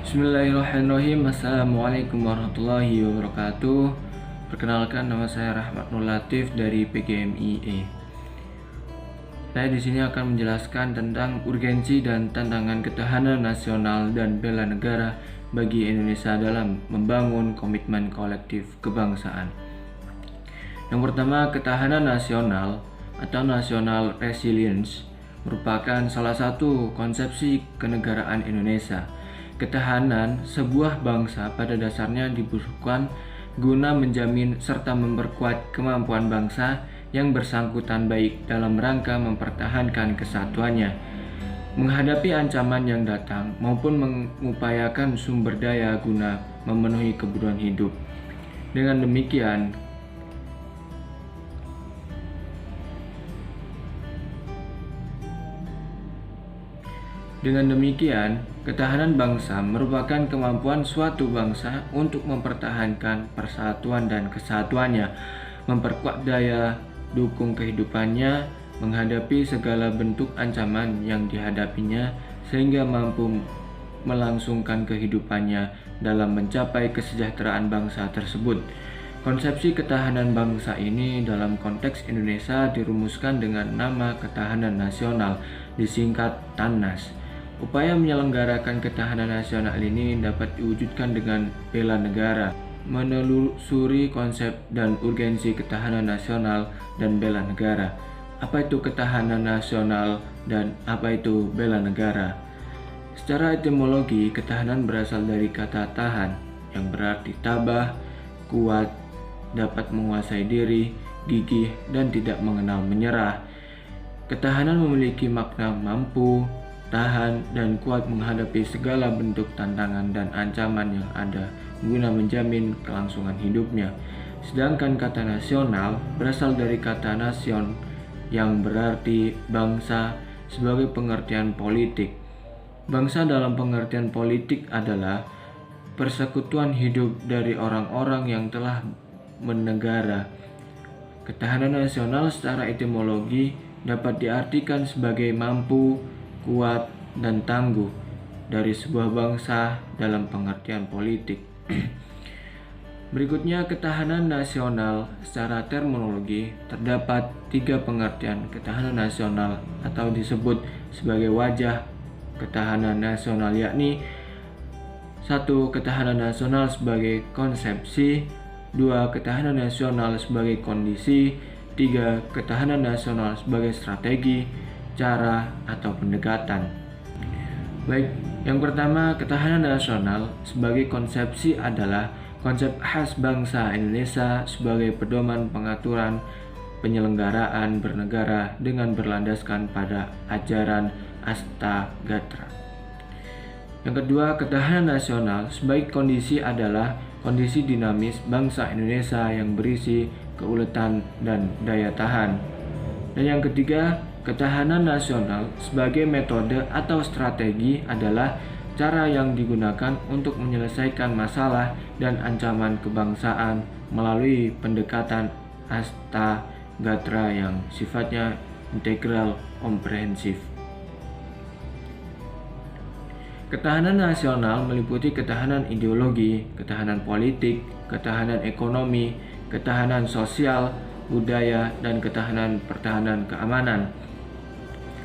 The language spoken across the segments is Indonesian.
Bismillahirrahmanirrahim. Assalamualaikum warahmatullahi wabarakatuh. Perkenalkan, nama saya Rahmat Nur Latif dari PGMIE. Saya di sini akan menjelaskan tentang urgensi dan tantangan ketahanan nasional dan bela negara bagi Indonesia dalam membangun komitmen kolektif kebangsaan. Yang pertama, ketahanan nasional atau national resilience merupakan salah satu konsepsi kenegaraan Indonesia. Ketahanan sebuah bangsa pada dasarnya dibutuhkan guna menjamin serta memperkuat kemampuan bangsa yang bersangkutan baik dalam rangka mempertahankan kesatuannya, menghadapi ancaman yang datang maupun mengupayakan sumber daya guna memenuhi kebutuhan hidup. Dengan demikian, ketahanan bangsa merupakan kemampuan suatu bangsa untuk mempertahankan persatuan dan kesatuannya, memperkuat daya dukung kehidupannya, menghadapi segala bentuk ancaman yang dihadapinya, sehingga mampu melangsungkan kehidupannya dalam mencapai kesejahteraan bangsa tersebut. Konsepsi ketahanan bangsa ini dalam konteks Indonesia dirumuskan dengan nama Ketahanan Nasional, disingkat TANNAS. Upaya menyelenggarakan ketahanan nasional ini dapat diwujudkan dengan bela negara, menelusuri konsep dan urgensi ketahanan nasional dan bela negara. Apa itu ketahanan nasional dan apa itu bela negara? Secara etimologi, ketahanan berasal dari kata tahan, yang berarti tabah, kuat, dapat menguasai diri, gigih, dan tidak mengenal menyerah. Ketahanan memiliki makna mampu, tahan, dan kuat menghadapi segala bentuk tantangan dan ancaman yang ada guna menjamin kelangsungan hidupnya. Sedangkan kata nasional berasal dari kata nasion yang berarti bangsa sebagai pengertian politik. Bangsa dalam pengertian politik adalah persekutuan hidup dari orang-orang yang telah bernegara. Ketahanan nasional secara etimologi dapat diartikan sebagai mampu, kuat, dan tangguh dari sebuah bangsa dalam pengertian politik. Berikutnya, ketahanan nasional secara terminologi terdapat 3 pengertian ketahanan nasional atau disebut sebagai wajah ketahanan nasional, yakni 1. Ketahanan nasional sebagai konsepsi, 2. Ketahanan nasional sebagai kondisi, 3. Ketahanan nasional sebagai strategi, cara, atau pendekatan. Baik, yang pertama, ketahanan nasional sebagai konsepsi adalah konsep khas bangsa Indonesia sebagai pedoman pengaturan penyelenggaraan bernegara dengan berlandaskan pada ajaran Astagatra. Yang kedua, ketahanan nasional sebagai kondisi adalah kondisi dinamis bangsa Indonesia yang berisi keuletan dan daya tahan. Dan yang ketiga, ketahanan nasional sebagai metode atau strategi adalah cara yang digunakan untuk menyelesaikan masalah dan ancaman kebangsaan melalui pendekatan Astagatra yang sifatnya integral komprehensif. Ketahanan nasional meliputi ketahanan ideologi, ketahanan politik, ketahanan ekonomi, ketahanan sosial, budaya, dan ketahanan pertahanan keamanan.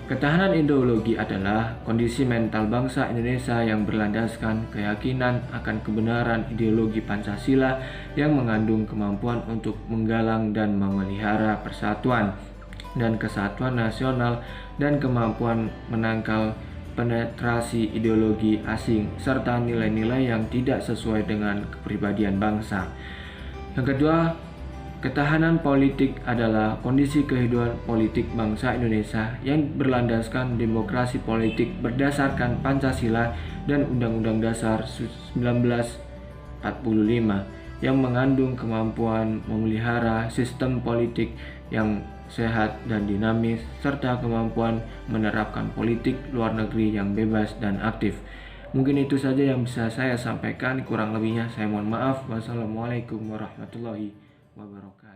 Ketahanan ideologi adalah kondisi mental bangsa Indonesia yang berlandaskan keyakinan akan kebenaran ideologi Pancasila yang mengandung kemampuan untuk menggalang dan memelihara persatuan dan kesatuan nasional dan kemampuan menangkal penetrasi ideologi asing serta nilai-nilai yang tidak sesuai dengan kepribadian bangsa. Yang kedua, ketahanan politik adalah kondisi kehidupan politik bangsa Indonesia yang berlandaskan demokrasi politik berdasarkan Pancasila dan Undang-Undang Dasar 1945 yang mengandung kemampuan memelihara sistem politik yang sehat dan dinamis serta kemampuan menerapkan politik luar negeri yang bebas dan aktif. Mungkin itu saja yang bisa saya sampaikan, kurang lebihnya saya mohon maaf. Wassalamualaikum warahmatullahi wabarakatuh.